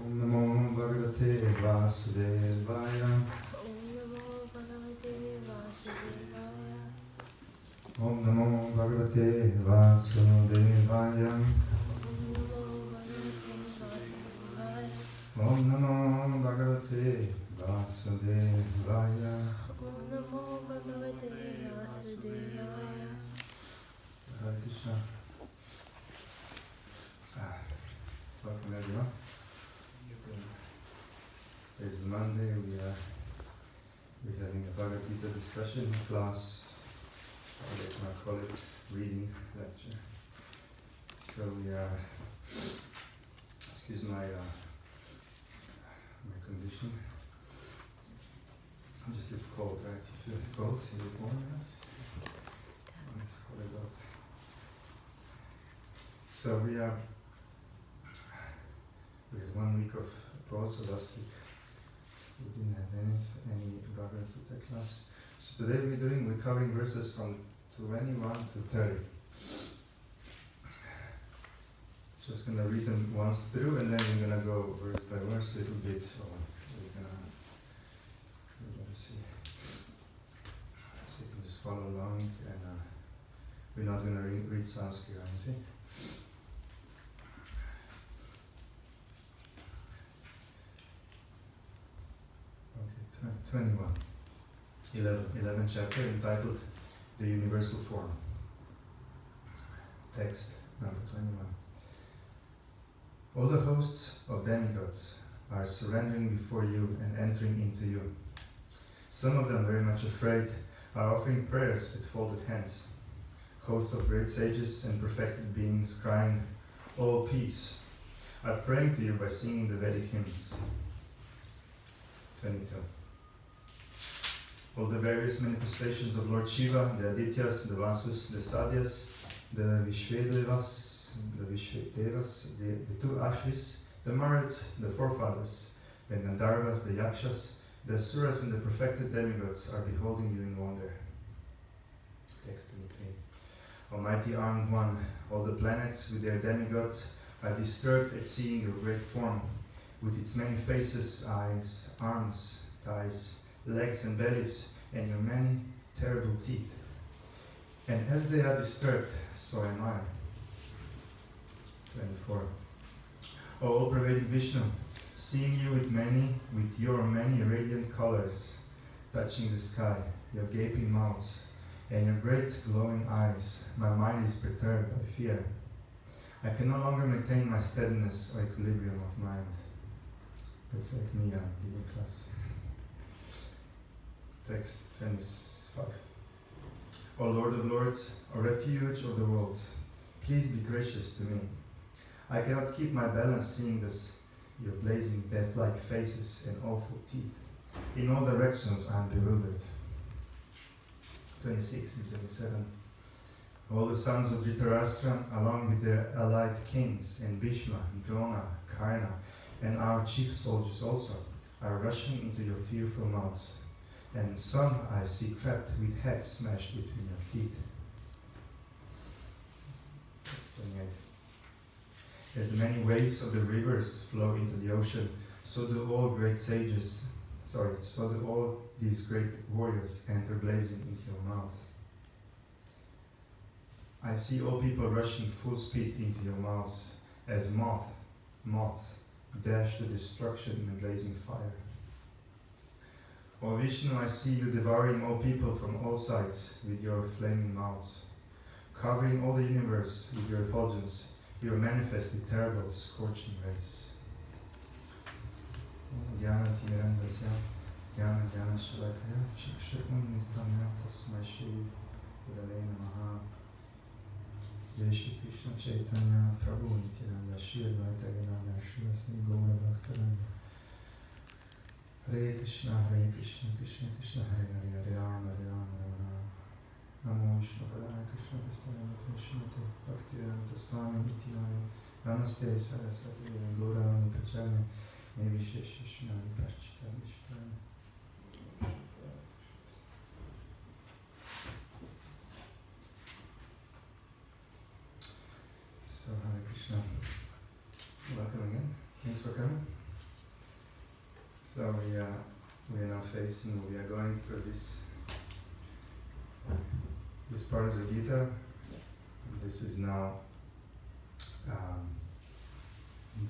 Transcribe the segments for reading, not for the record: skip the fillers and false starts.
Om Namo Bhagavate Vasudevaya. Om Namo Bhagavate Vasudevaya. Om Namo Bhagavate Vasudevaya. Hare Krishna. Welcome everyone. It's Monday. We're having a Bhagavad Gita discussion class. Or they might call it reading lecture. So excuse my condition. I'm just a little cold, right? You feel cold? Is it warm enough? It's cold as well. So we had 1 week of pause, so last week we didn't have any Bhagavad Gita class. So today we're covering verses from 21 to 30. Just gonna read them once through, and then we're gonna go verse by verse a little bit. So we're gonna see. So you can just follow along, and we're not gonna read Sanskrit or anything. Okay, 21. 11th chapter, entitled The Universal Form. Text number 21. All the hosts of demigods are surrendering before you and entering into you. Some of them, very much afraid, are offering prayers with folded hands. Hosts of great sages and perfected beings crying, "All peace," are praying to you by singing the Vedic hymns. 22. All the various manifestations of Lord Shiva, the Adityas, the Vasus, the Sadyas, the Vishvedevas, the two Ashvis, the Maruts, the forefathers, the Gandharvas, the Yakshas, the Asuras, and the perfected demigods are beholding you in wonder. Text 23. Almighty Armed One, all the planets with their demigods are disturbed at seeing your great form, with its many faces, eyes, arms, thighs, legs and bellies, and your many terrible teeth. And as they are disturbed, so am I. 24. O all-pervading Vishnu, seeing you with your many radiant colors, touching the sky, your gaping mouth, and your great glowing eyes, my mind is perturbed by fear. I can no longer maintain my steadiness or equilibrium of mind. That's like me, I'm giving class. Text 25. O Lord of Lords, O refuge of the worlds, please be gracious to me. I cannot keep my balance seeing this, your blazing death-like faces and awful teeth. In all directions I am bewildered. 26 and 27. All the sons of Dhritarashtra, along with their allied kings, and Bhishma, Drona, Karna, and our chief soldiers also, are rushing into your fearful mouths. And some I see trapped with heads smashed between your teeth. 28. As the many waves of the rivers flow into the ocean, so do all these great warriors enter blazing into your mouth. I see all people rushing full speed into your mouth, as moths dash to destruction in a blazing fire. O Vishnu, I see you devouring all people from all sides with your flaming mouth, covering all the universe with your effulgence, your manifestly terrible scorching rays. Jai Shri Krishna Chaitanya Prabhu Nityananda Shri Advaita Gadadhar Srivasadi Gaura Bhaktaranga. Hare Krishna Krishna Krishna Hare Hare Hare Rama Rama Rama. Namo Vishnu Padaya Krishna Prasthana Vishmate Bhaktivedanta Swami Nityananda. Namaste Saraswati Gaura Vani Prachane Nevishesh Shnani Prashchita Vishvana. So Hare Krishna. Welcome again. Thanks for coming. So we are now we are going through this part of the Gita. This is now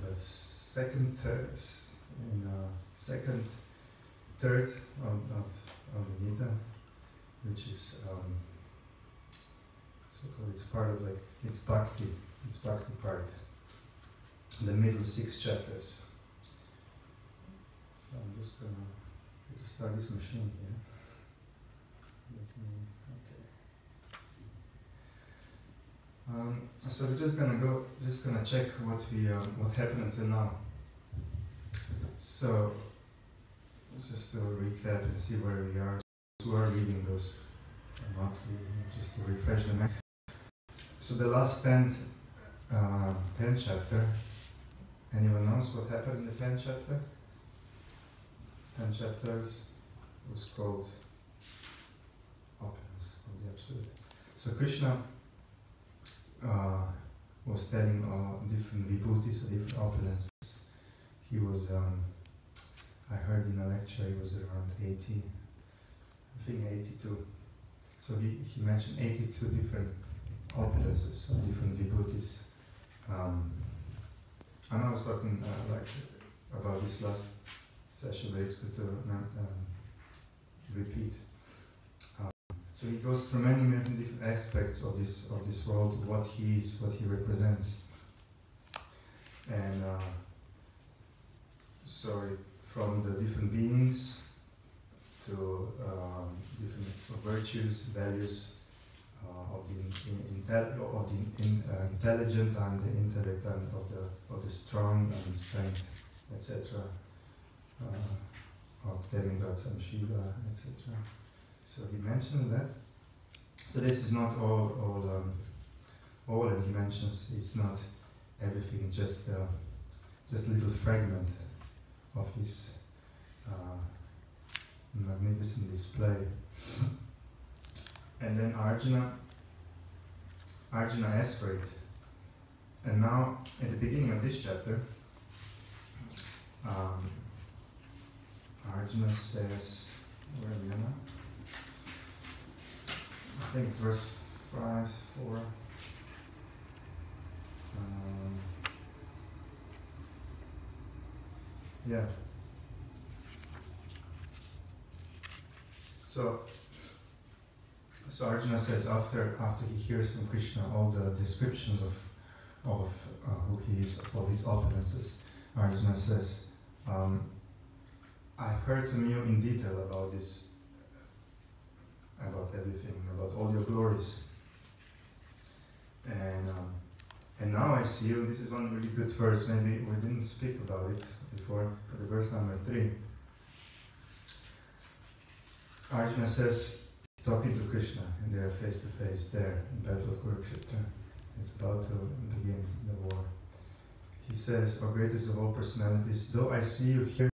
the second third of the Gita, which is so-called, it's part of it's bhakti part, the middle 6 chapters. So I'm just gonna start this machine here. Okay. So we're just gonna check what happened until now. So just to recap and see where we are. Who are reading those? Not reading, just to refresh the memory. So the last 10th chapter. Anyone knows what happened in the 10th chapter? 10 chapters was called opulence of the Absolute. So Krishna was telling different vibhutis or different opulences. He was, I heard in a lecture, he was around 80, I think 82. So he mentioned 82 different opulences of different vibhutis. And I was talking about this last session, but it's good to repeat. So he goes through many different aspects of this world, what he is, what he represents, and So from the different beings to different virtues, values of the intelligent and the intellect and of the strong and strength, etc. Of demigods and Shiva, etc. So he mentioned that. So this is not all, and he mentions it's not everything, just a little fragment of his magnificent display. And then Arjuna asked for it. And now, at the beginning of this chapter, Arjuna says, where are we now? I think it's verse 5, 4. Yeah. So Arjuna says after he hears from Krishna all the descriptions of who he is, of all his opulences, Arjuna says, I've heard from you in detail about this, about everything, about all your glories. And now I see you, this is one really good verse, maybe we didn't speak about it before, but the verse number 3. Arjuna says, talking to Krishna, and they are face to face there in Battle of Kurukshetra. It's about to begin the war. He says, O greatest of all personalities, though I see you here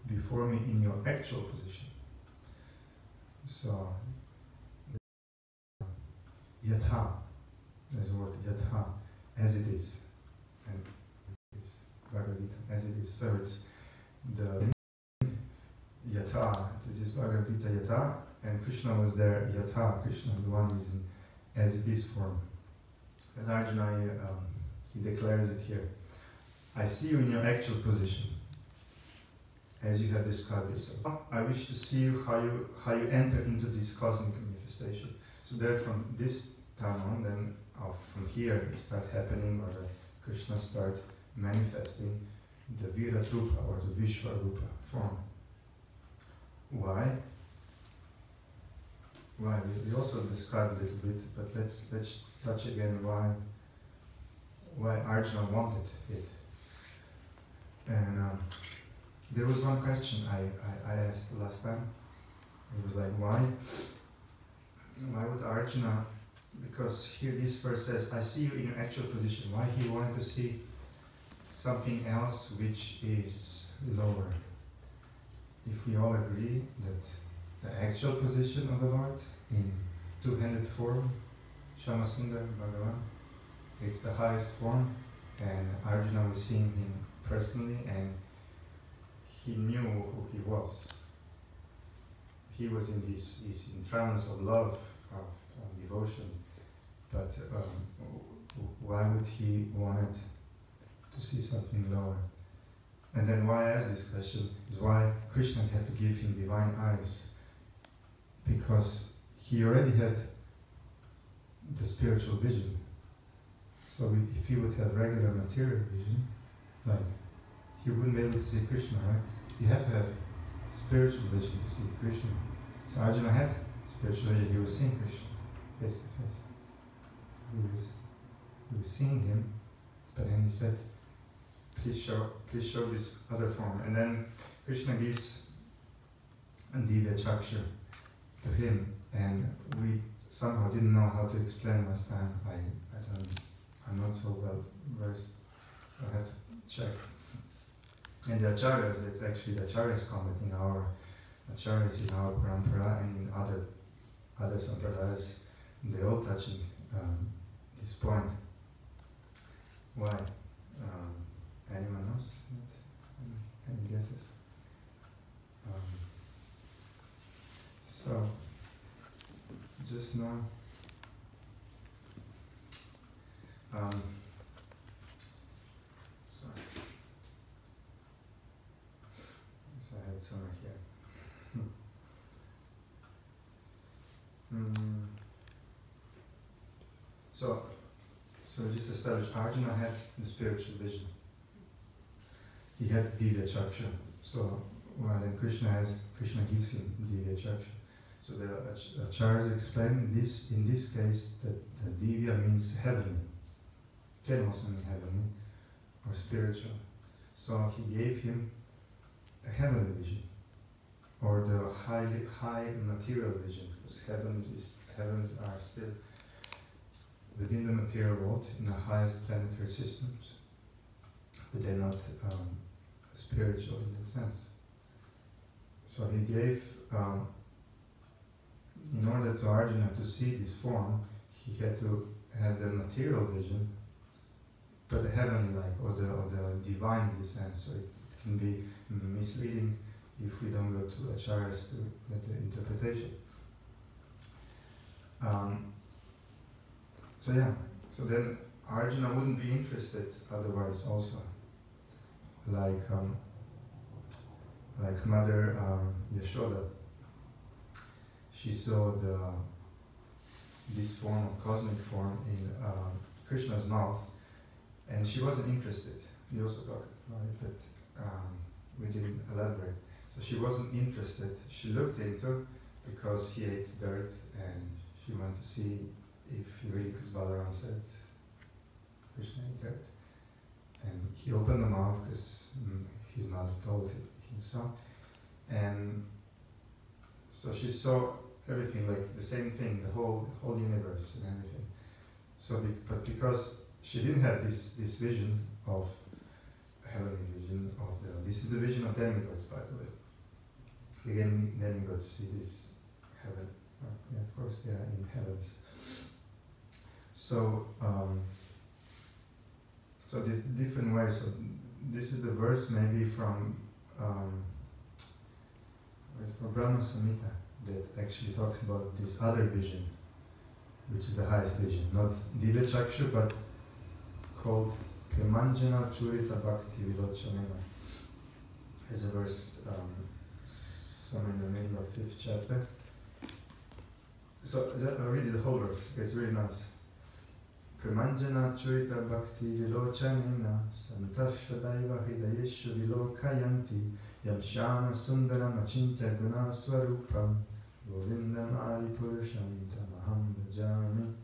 before me in your actual position. So, yatha, there's the word yatha, as it is. And it's Bhagavad Gita, as it is. So it's the yatha, this is Bhagavad Gita yatha, and Krishna was there, yatha, Krishna, the one is in as it is form. As Arjuna, he declares it here. I see you in your actual position, as you have described yourself. I wish to see you how you enter into this cosmic manifestation. So there, from this time on, then from here it starts happening, or Krishna start manifesting the Virat Rupa or the Vishvarupa form. Why? Why? We also described a little bit, but let's touch again why Arjuna wanted it. And there was one question I asked last time. It was like, why would Arjuna, because here this verse says, I see you in your actual position. Why he wanted to see something else which is lower? If we all agree that the actual position of the Lord in two-handed form, Shamasundar Bhagavan, it's the highest form, and Arjuna was seeing him personally, and he knew who he was. He was in this trance of love, of devotion, but why would he wanted to see something lower? And then why I asked this question is why Krishna had to give him divine eyes, because he already had the spiritual vision. So if he would have regular material vision, like, he wouldn't be able to see Krishna, right? You have to have spiritual vision to see Krishna. So Arjuna had spiritual vision, he was seeing Krishna face to face. So he was seeing him, but then he said, please show this other form. And then Krishna gives a Divya Chaksha to him, and we somehow didn't know how to explain last time. I'm not so well versed, so I have to check. And the acharyas, it's actually the acharyas comment in our acharyas, in our parampara, and in other sampradayas, they all touching this point. Why? Anyone knows? Any guesses? So, just now, sorry. So I had it somewhere here. So just established, Arjuna had the spiritual vision. He had Divya Chaksha. So then Krishna gives him Divya Chaksha. So the Acharyas explain this in this case that the Divya means heavenly, can also mean heavenly or spiritual. So he gave him a heavenly vision, or the high material vision, because heavens are still within the material world in the highest planetary systems, but they're not spiritual in that sense. So he gave, in order to Arjuna to see this form, he had to have the material vision, but the heavenly-like, or the divine in this sense. So it can be misleading if we don't go to acharyas to get the interpretation. So then Arjuna wouldn't be interested otherwise also. Like Mother Yashoda, she saw this form of cosmic form in Krishna's mouth, and she wasn't interested. We also talked about it, but we didn't elaborate. So she wasn't interested. She looked into because he ate dirt, and she wanted to see if he really, because Balaram said Krishna ate dirt. And he opened the mouth because his mother told him so. And so she saw everything, like the same thing, the whole universe and everything. So, but because she didn't have this vision of heavenly vision of this is the vision of demigods, by the way. Again, demigods see this heaven. Yeah, of course, they are in heavens. So, so there's different ways. So this is the verse maybe from Brahma Samhita that actually talks about this other vision, which is the highest vision, not Divya Chakshu, but called Premanjana Churita Bhakti Vilochanena. There's a verse somewhere in the middle of 5th chapter. So I'll read the whole verse, it's really nice. Premanjana Churita Bhakti Vilochanena Santashadaiva Hridayeshu Vilokayanti Yamshana Sundaram Achintya Guna Swarupam Govindam Adi Purusham Tamaham Bhajami.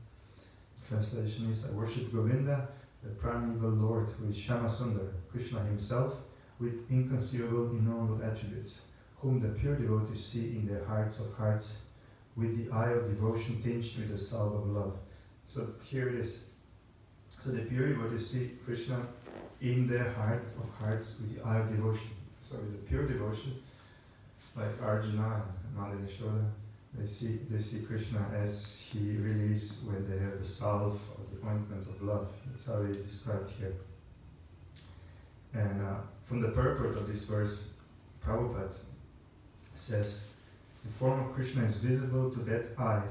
Translation is, I worship Govinda, the primeval Lord, who is Shama Sundar, Krishna himself, with inconceivable, innumerable attributes, whom the pure devotees see in their hearts of hearts, with the eye of devotion tinged with the salve of love. So here it is. So the pure devotees see Krishna in their heart of hearts with the eye of devotion. So with the pure devotion, like Arjuna and Mother Yashoda, they see Krishna as he really is when they have the salve or the ointment of love. That's how it is described here. And from the purport of this verse, Prabhupada says, the form of Krishna is visible to that eye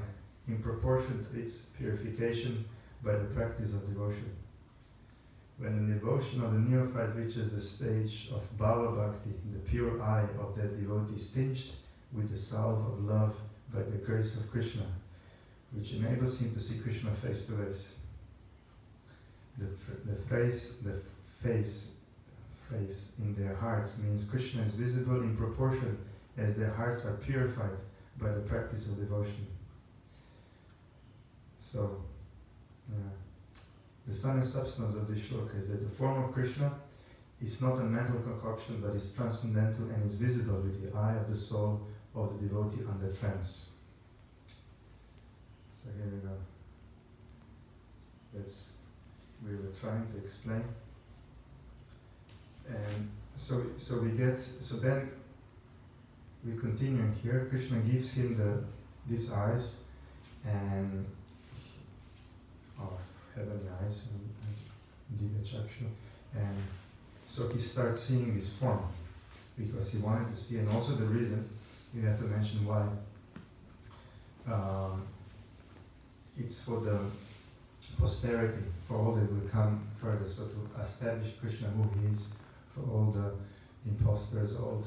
in proportion to its purification by the practice of devotion. When the devotion of the neophyte reaches the stage of Bhava Bhakti, the pure eye of that devotee is tinged with the salve of love by the grace of Krishna, which enables him to see Krishna face to face. The phrase in their hearts means Krishna is visible in proportion as their hearts are purified by the practice of devotion. So, the sum and substance of this shloka is that the form of Krishna is not a mental concoction, but is transcendental and is visible with the eye of the soul of the devotee under trance. So here we go. That's we were trying to explain. And so then we continue here. Krishna gives him these eyes and of heavenly eyes and Divya Chakshu, and so he starts seeing this form because he wanted to see, and also the reason you have to mention why. It's for the posterity, for all that will come further, so to establish Krishna who he is, for all the imposters, all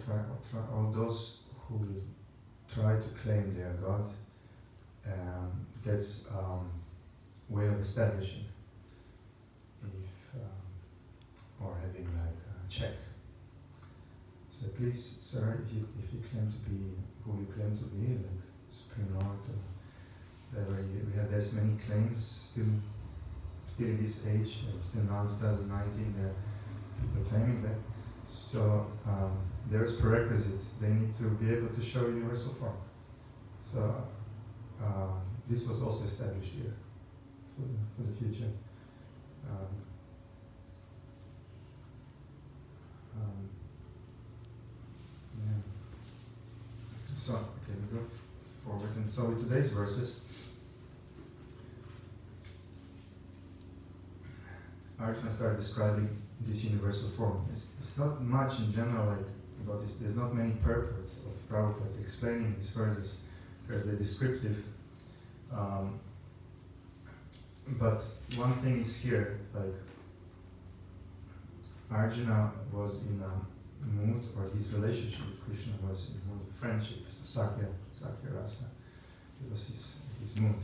those who will try to claim they are God. That's way of establishing, or having like a check. So said, please, sir, if you claim to be who you claim to be, like Supreme Lord, or whatever, we have this many claims still in this age, still now 2019, there are people claiming that. So there's prerequisite. They need to be able to show universal form. So this was also established here for the future. Yeah. So, okay, we go forward. And so with today's verses, Arjuna started describing this universal form. It's not much in general like about this. There's not many purports of Prabhupada explaining these verses because they're descriptive. But one thing is here, like Arjuna was in a mood, or his relationship with Krishna was in a mood of friendship, so Sakya rasa. It was his mood,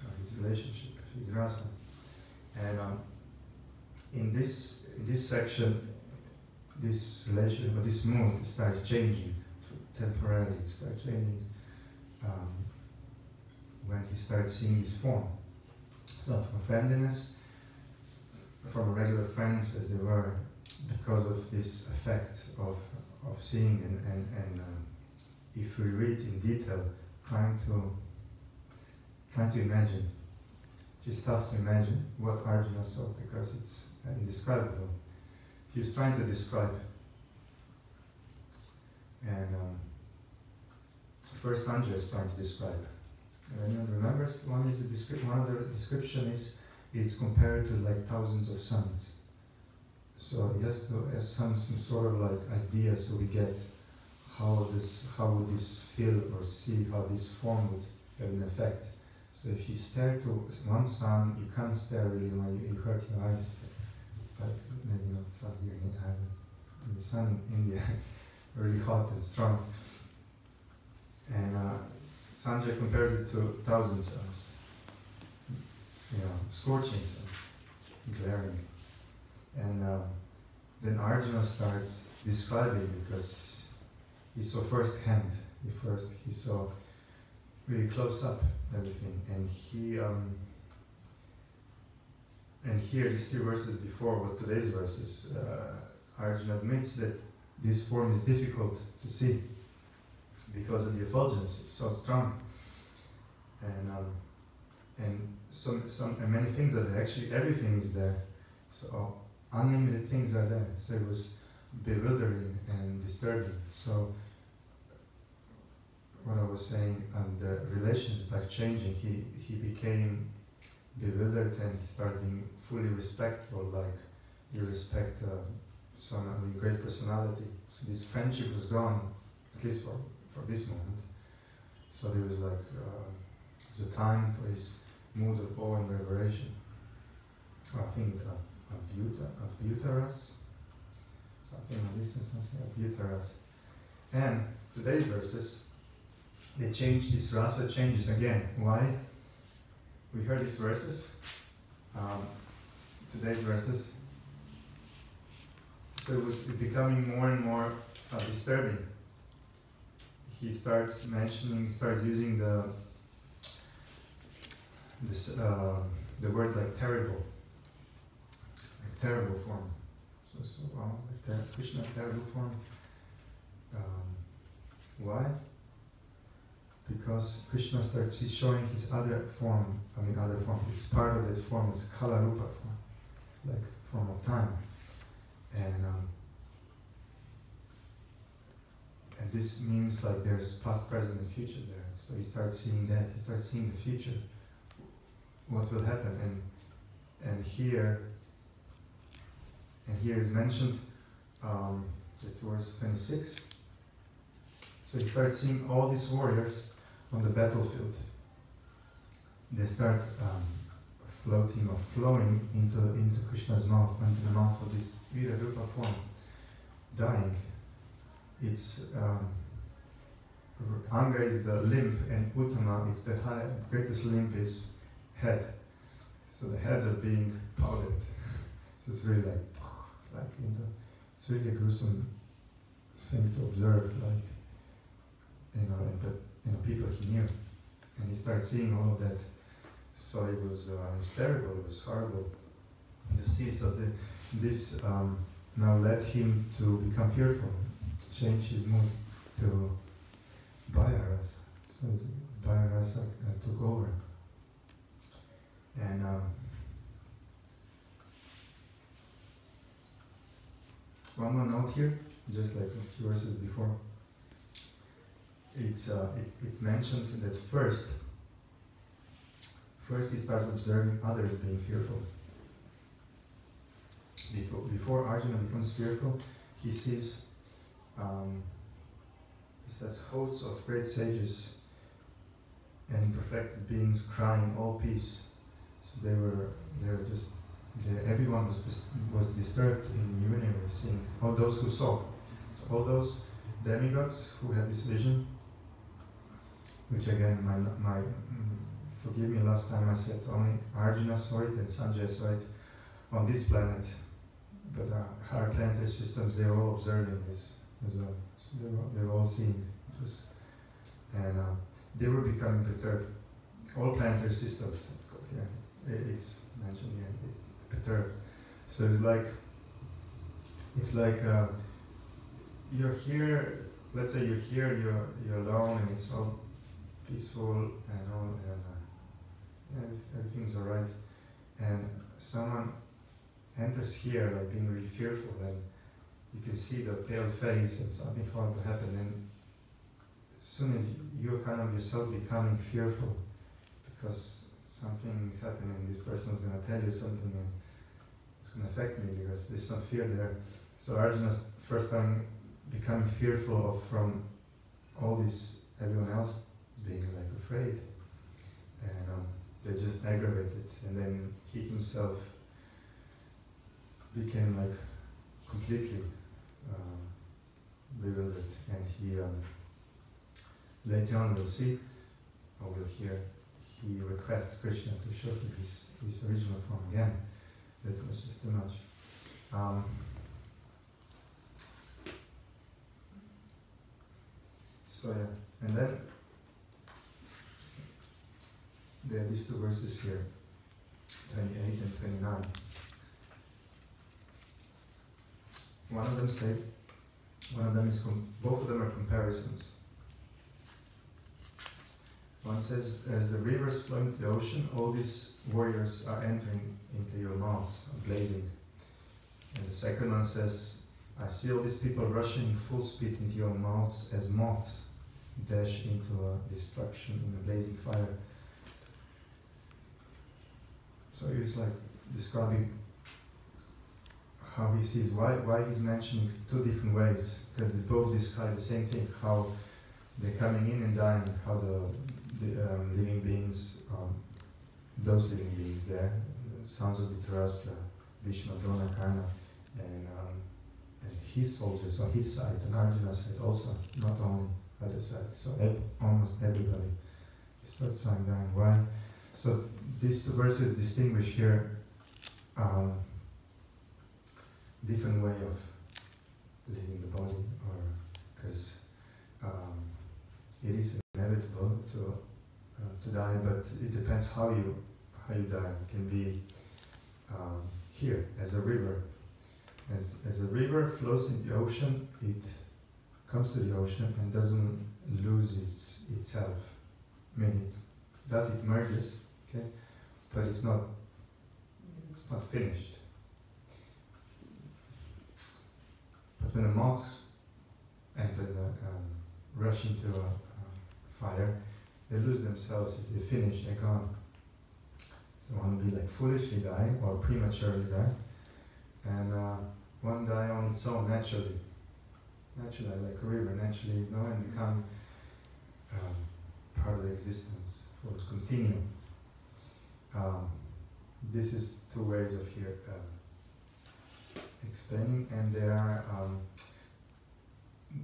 or his relationship, his rasa. And in this section, this relationship, or this mood starts changing temporarily. Starts changing when he starts seeing his form. So from friendliness, from regular friends as they were, because of this effect of seeing and if we read in detail, trying to imagine. It's tough to imagine what Arjuna saw because it's indescribable. He was trying to describe, and first Sanjay is trying to describe. And anyone remembers? One of the description is it's compared to like thousands of suns. So he has to have some sort of like idea, so we get how would this feel or see how this form would have an effect. So if you stare to one sun, you can't stare really when you hurt your eyes. Like maybe not sun here in the sun in India, really hot and strong. And Sanjay compares it to 1,000 suns, scorching suns, glaring. And then Arjuna starts describing because he saw firsthand. He saw really close up everything, and here these few verses before what today's verses, Arjuna admits that this form is difficult to see because of the effulgence. It's so strong, and many things are there. Actually, everything is there. So unlimited things are there. So it was bewildering and disturbing. So what I was saying, and the relations like changing. He became bewildered and he started being fully respectful, like you respect someone with great personality. So this friendship was gone, at least for this moment. So there was like the time for his mood of awe and reverberation. I think abhutaras, something like this, abhutaras. And today's verses, they change, this rasa changes again. Why? We heard these verses, today's verses, so it was becoming more and more disturbing. He starts using the words like terrible form. Krishna terrible form. Why? Because Krishna starts showing his other form. It's part of that form. It's kala rupa form, like form of time, and this means like there's past, present, and future there. So he starts seeing that. He starts seeing the future, what will happen, and here is mentioned. It's verse 26. So he starts seeing all these warriors on the battlefield. They start floating or flowing into Krishna's mouth, into the mouth of this Vira Rupa form, dying. It's Anga is the limb, and Uttama is the greatest limb is head. So the heads are being powdered. So it's really like, it's really a gruesome thing to observe, like, but people he knew. And he started seeing all of that. So it was terrible, it was horrible to see. So this now led him to become fearful, to change his mood to Bhagavad. So Bhagavad took over. And one more note here, just like a few verses before. It mentions that first he starts observing others being fearful. Before Arjuna becomes fearful, he sees hosts of great sages and perfected beings crying all peace. So everyone was disturbed in universe, seeing all those who saw. So all those demigods who had this vision, which again, forgive me, last time I said only Arjuna saw it and Sanjay saw it on this planet, but higher planetary systems, they were all observing this as well. So they were all seeing this, and they were becoming perturbed. All planetary systems, it's mentioned here, perturbed. So it's like you're here. Let's say you're here, you're alone, and it's all peaceful and all, and everything's alright. And someone enters here, like being really fearful, and you can see the pale face and something horrible happen. And as soon as you're kind of yourself becoming fearful, because something is happening, this person is going to tell you something, and it's going to affect me because there's some fear there. So Arjuna's first time becoming fearful from all this, everyone else being like afraid, and they just aggravated, and then he himself became like completely bewildered, and he later on we'll see, or we'll hear, he requests Krishna to show him his original form again. That was just too much. So yeah, and then there are these two verses here, 28 and 29. One of them is, both of them are comparisons. One says, as the rivers flow into the ocean, all these warriors are entering into your mouths, blazing. And the second one says, I see all these people rushing full speed into your mouths as moths dash into destruction in a blazing fire. So he's like describing how he sees, why he's mentioning two different ways, because they both describe the same thing, how they're coming in and dying, how the living beings, those living beings there, the sons of Dhritarashtra, Bhishma, Drona, Karna, and his soldiers on his side, and Arjuna's side also, not only other side. So almost everybody starts dying. Why? So these two verses distinguish here different way of leaving the body, or because it is inevitable to die, but it depends how you die. It can be here as a river. As a river flows in the ocean, it comes to the ocean and doesn't lose itself. I mean, it merges, okay, but it's not finished. But when the moths enter rush into a fire, they lose themselves. They finish, they're gone. So one will be like foolishly die or prematurely die, and one die on its own naturally, like a river, naturally, and become part of the existence, for to continue. This is two ways of here explaining, and there are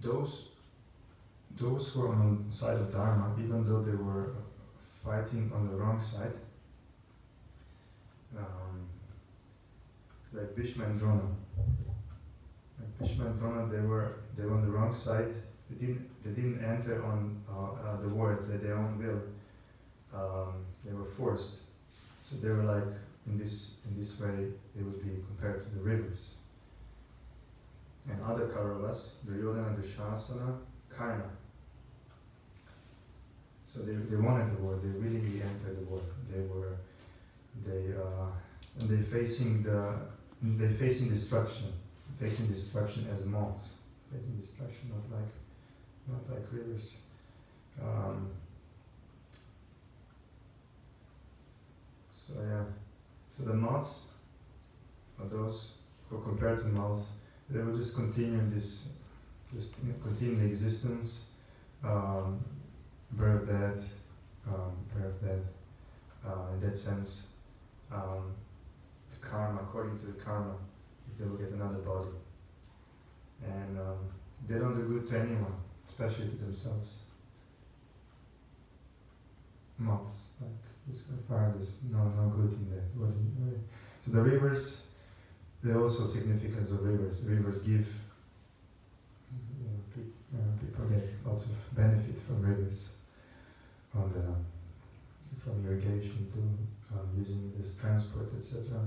those who are on the side of Dharma, even though they were fighting on the wrong side, like Bhishma and Drona. Bhishma and Drona, they were on the wrong side. They didn't enter on the war at their own will. They were forced. So they were like, in this way, they would be compared to the rivers. And other Kauravas, Duryodhana, Dushasana, Karna. So they wanted the war. They really entered the war. They're facing destruction. Facing destruction as moths. Facing destruction, not like rivers. So the moths, or those who are compared to moths, they will just continue continue the existence, birth, death, in that sense, the karma, according to the karma, they will get another body. And they don't do good to anyone, especially to themselves. Moths, like this fire, there's no good in that. So the rivers, there are also significance of rivers. The rivers give, people get lots of benefit from rivers, from irrigation to using this transport, etc.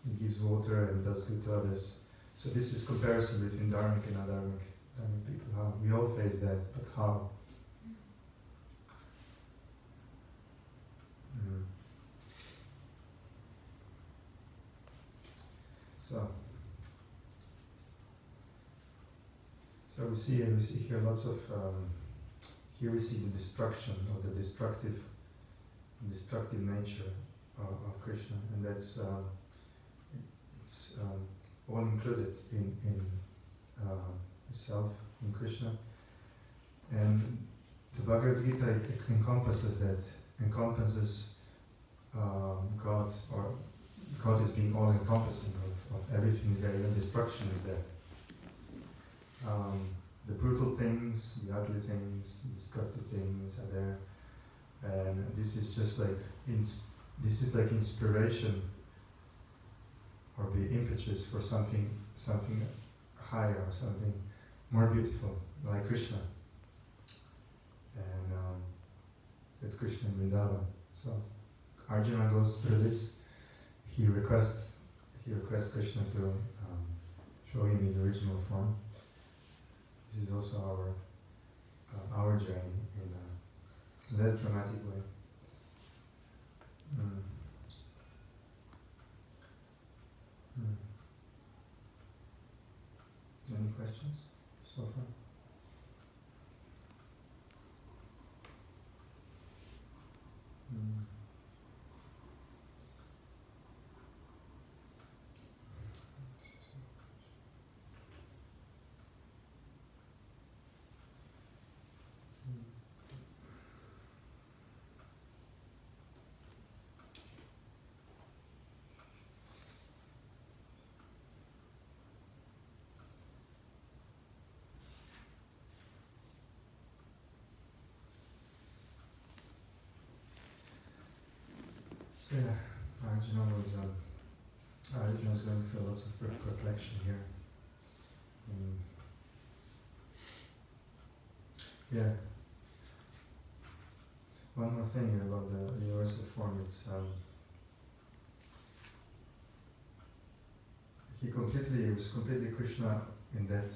It gives water and does good to others. So this is comparison between dharmic and adharmic people. How we all face that, but how? So we see here lots of here we see the destruction or the destructive nature of Krishna, and that's it's all included in self, in Krishna. And the Bhagavad Gita, it encompasses God, or God is being all encompassing of everything is there, even destruction is there. The brutal things, the ugly things, the destructive things are there, and this is just like inspiration or the impetus for something higher or something more beautiful, like Krishna. And that's Krishna in Vrindavan. So Arjuna goes through this. He requests Krishna to show him his original form. This is also our journey in a less dramatic way. Any questions so far? So yeah, Arjuna's going through lots of perplexion here. Yeah. One more thing about the universal form, it's he was completely Krishna in that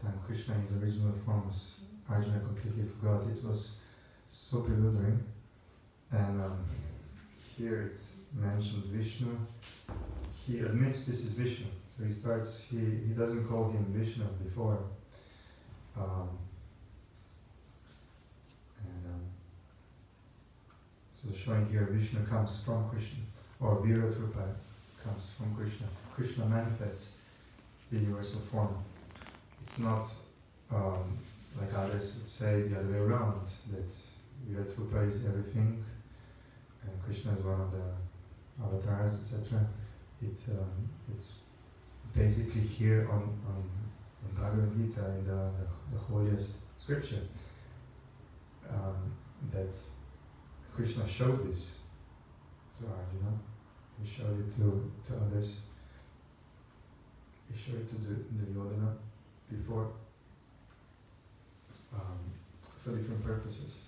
time. Krishna, his original form, was Arjuna completely forgot. It was so bewildering. And here it's mentioned Vishnu. He admits this is Vishnu. So he doesn't call him Vishnu before. So showing here Vishnu comes from Krishna, or Virat Rupa comes from Krishna. Krishna manifests the universal form. It's not like others would say the other way around, that Virat Rupa is everything and Krishna is one of the avatars, etc. It's basically here on Bhagavad Gita, in the holiest scripture, that Krishna showed this to Arjuna. He showed it to others. issued to Duryodhana before for different purposes.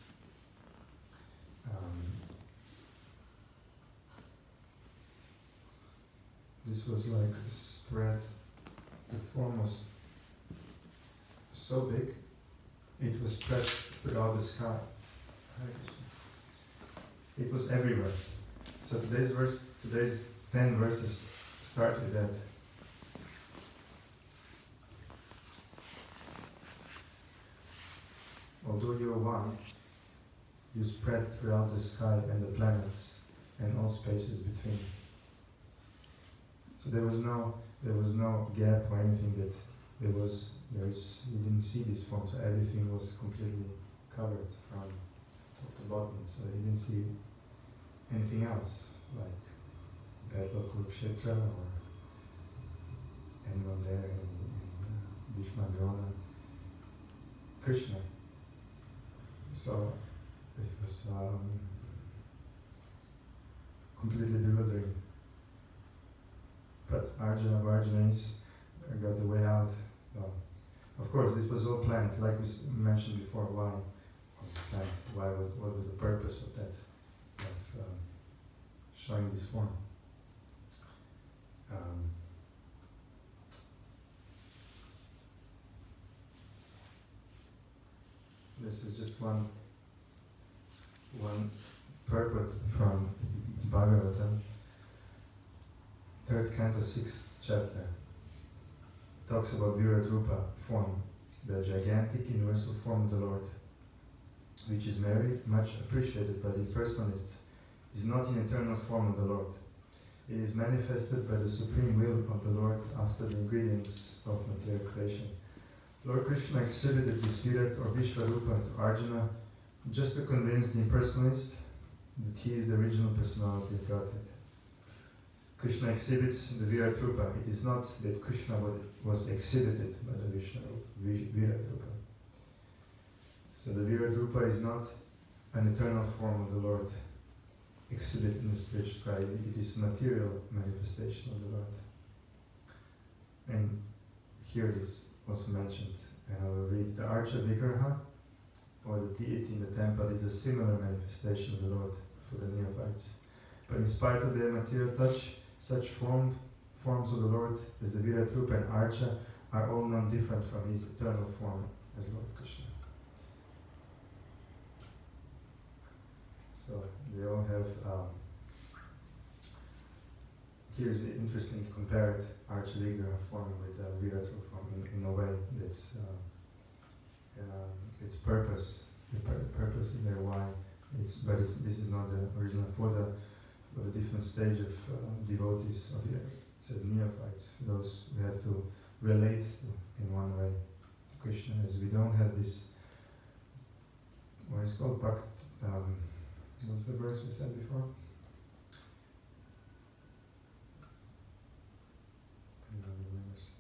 This was like spread. The form was so big, it was spread throughout the sky. It was everywhere. So today's 10 verses start with that. Although you are one, you spread throughout the sky and the planets and all spaces between. So there was no gap or anything that you didn't see this form, so everything was completely covered from top to bottom, so you didn't see anything else, like Battle of Kurukshetra or anyone there, Bhishma, Drona, Krishna. So it was completely bewildering. But Arjuna got the way out. Of course, this was all planned, like we mentioned before. Why was it planned? What was the purpose of that? Of showing this form. This is just one purport from Bhagavad, 3rd canto, 6th chapter. Talks about Virat Rupa form, the gigantic universal form of the Lord, which is much appreciated by the impersonalists, is not an eternal form of the Lord. It is manifested by the supreme will of the Lord after the ingredients of material creation. Lord Krishna exhibited this Virat or Vishvarupa to Arjuna just to convince the impersonalist that he is the original personality of Godhead. Krishna exhibits the Virat Rupa. It is not that Krishna was exhibited by the Virat Rupa. So the Virat Rupa is not an eternal form of the Lord exhibited in the spiritual sky. It is material manifestation of the Lord. And here it is also mentioned, and I will read, the Archa Vigraha, or the deity in the temple, is a similar manifestation of the Lord for the neophytes. But in spite of their material touch, such forms of the Lord as the Virat Rupa and Archa are all non-different from his eternal form as Lord Krishna. So they all have, here's interesting to compare it, Archa Vigraha form with the Virat Rupa form in a way that's its purpose. The purpose is there why this is not the original for the different stage of devotees of the earth. It says neophytes, those who have to relate in one way to Krishna, as we don't have this, what is called Bhakt, what's the verse we said before?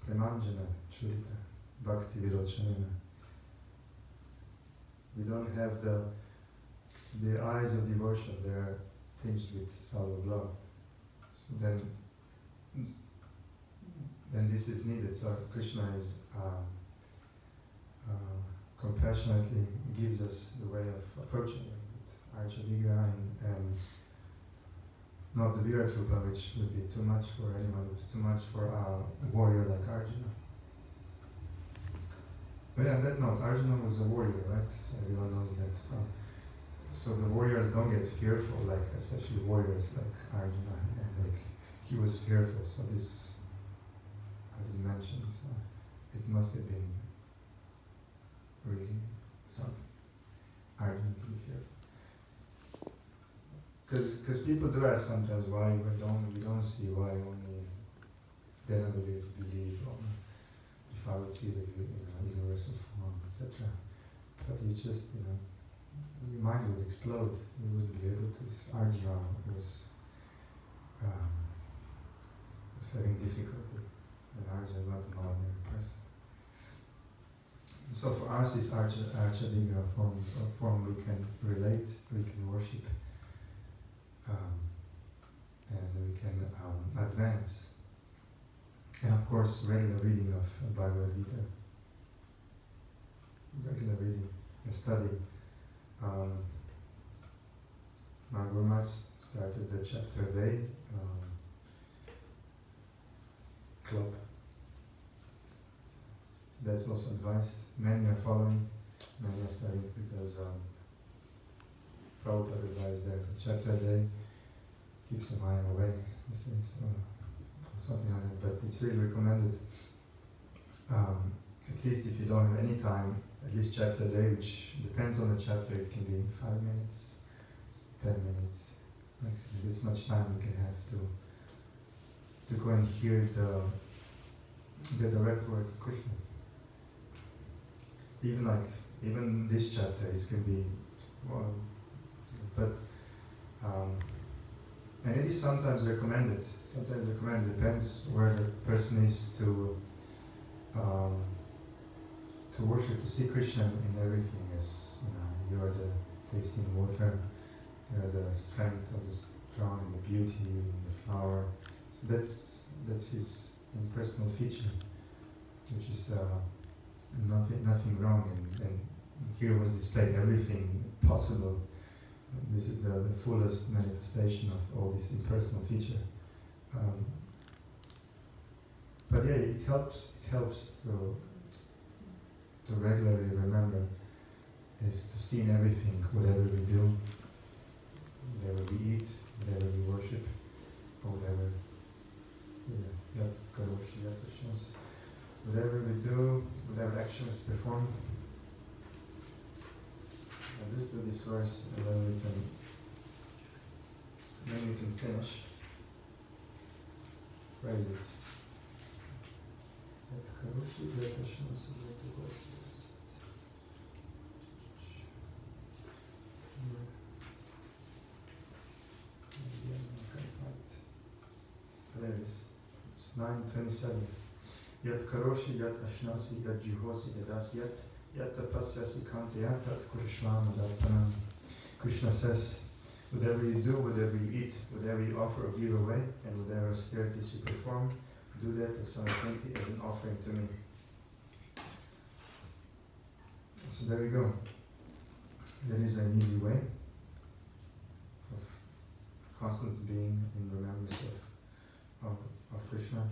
Premanjana Churita Bhakti Virochanena. We don't have the eyes of devotion, they are tinged with sour love. So then this is needed. So Krishna is compassionately gives us the way of approaching him with Archa Vigraha and not the Virat Rupa, which would be too much for anyone. It was too much for a warrior like Arjuna. But yeah, on that note, Arjuna was a warrior, right? So everyone knows that. So the warriors don't get fearful, like especially warriors like Arjuna, and like he was fearful. So this I didn't mention. So it must have been really something Arjuna to be fearful. Because people do ask sometimes why we don't see why only then I believe or if I would see the universal form, etc. But you just your mind would explode. You wouldn't be able to. Arjuna was having difficulty, and Arjuna is not an ordinary person. So for us, this Archa Vigraha form we can relate, we can worship. And we can advance. And of course, regular reading of Bhagavad Gita. Regular reading and study. My Guru Maharaj started the chapter a day club. That's also advised. Many are following, many are studying because Prabhupada advised there. So chapter a day keeps the mind away, so something like that. But it's really recommended. At least if you don't have any time, at least chapter a day, which depends on the chapter. It can be 5 minutes, 10 minutes, maximum. This much time you can have to go and hear the direct words of Krishna. Even this chapter, it can be, well, but and it is sometimes recommended. Sometimes recommended, depends where the person is to worship, to see Krishna in everything. As you are the tasting water, you are the strength of the strong, and the beauty, and the flower. So that's his personal feature, which is nothing wrong. And here was displayed everything possible. This is the fullest manifestation of all this impersonal feature. But yeah, it helps to regularly remember, is to see in everything, whatever we do, whatever we eat, whatever we worship, or whatever we do, whatever actions perform. I'll just do this verse and then we can finish. Where is it? There it is. It's 9:27. Yat karoshi, yat ashnasi, yat juhosi, yadas yat tapasyasi kantya tat kurishvam adarpanam. Krishna says, whatever you do, whatever you eat, whatever you offer or give away, and whatever austerities you perform, do that of some activity as an offering to me. So there we go. That is an easy way of constant being in remembrance of Krishna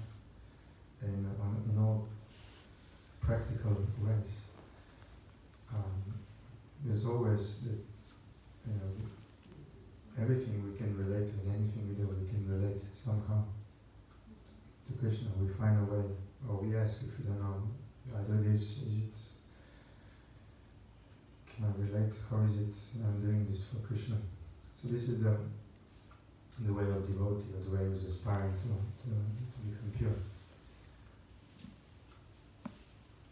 in all practical ways. There's always everything we can relate to, and anything we do, we can relate somehow to Krishna. We find a way, or we ask if we don't know, I do this, can I relate? How is it I'm doing this for Krishna? So this is the way of devotee, or the way who's aspiring to become pure.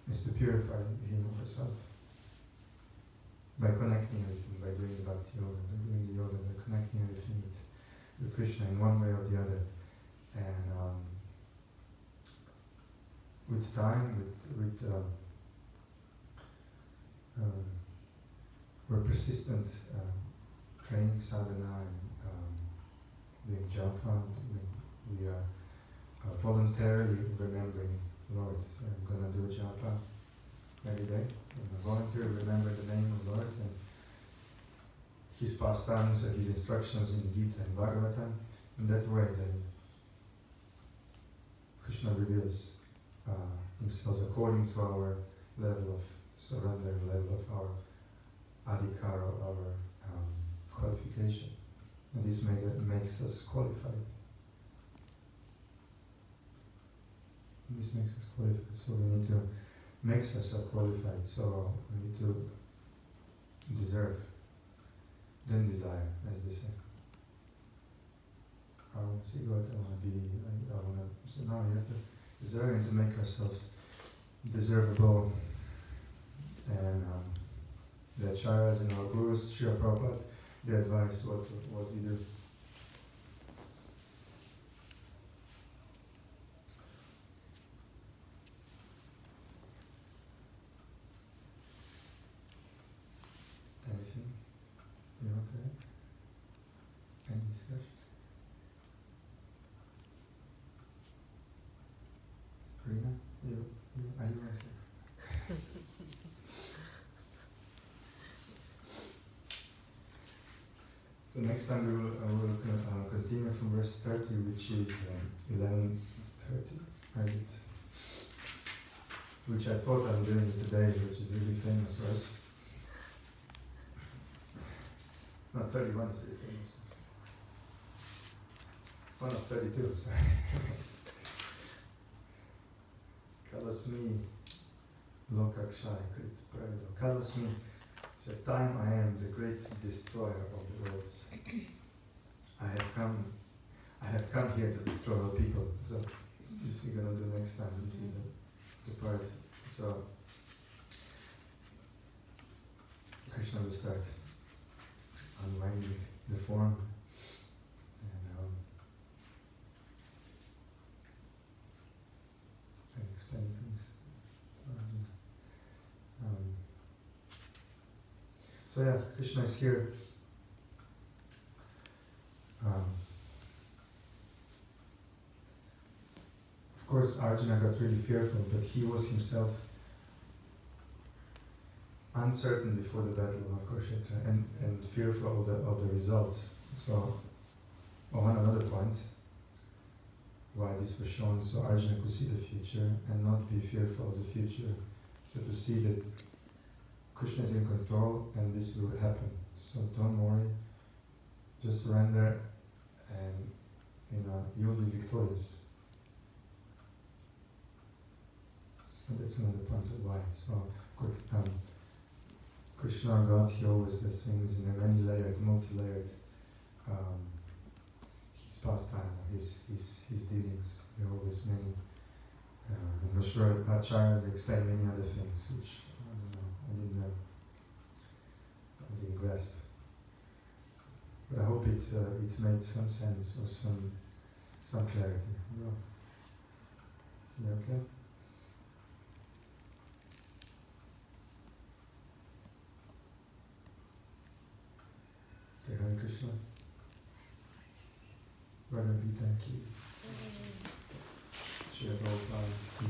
Is to purify him or herself by connecting everything, by doing bhakti yoga, by doing the yoga, by connecting everything with Krishna in one way or the other. And with time, we're persistent training sadhana and doing japa, we are voluntarily remembering Lord. So I'm going to do japa every day. I'm going to remember the name of Lord and His pastimes and His instructions in Gita and Bhagavad. In that way, then Krishna reveals Himself according to our level of surrender, level of our adhikara, our qualification. And this makes us qualified. This makes us qualified, so we need to make ourselves qualified, so we need to deserve, then desire, as they say. I want to see God, I want to be, I want to, so now we have to desire and to make ourselves deservable. And the acharyas and our gurus, Srila Prabhupada, they advise what we do. Anything you want to add? Any discussion? So next time we will continue from verse 30, which is 11:30, right? Which I thought I'm doing today, which is a really famous verse. No, 31 is really famous. Oh no, 32, sorry. Kalasmi Lokakshai Krit Prado. Kalasmi, it's a time I am the great destroyer of the worlds. I have come here to destroy all people. So this we're gonna do next time. This is the part. So Krishna will start unwinding the form and explain things. So yeah, Krishna is here. Of course, Arjuna got really fearful, but he was himself uncertain before the battle of Kurukshetra and fearful of the results. So, on another point, why this was shown, so Arjuna could see the future and not be fearful of the future. So to see that Krishna is in control and this will happen. So don't worry, just surrender and you'll be victorious. So that's another point of why. So Krishna, God, he always does things in a many-layered, multi-layered his pastime, his dealings. There are always many. I'm sure acharyas they explain many other things which I didn't grasp. But I hope it made some sense or some clarity. No. You okay? Hare Krishna. Bhagavad Gita ki. Shri Prabhupada ki.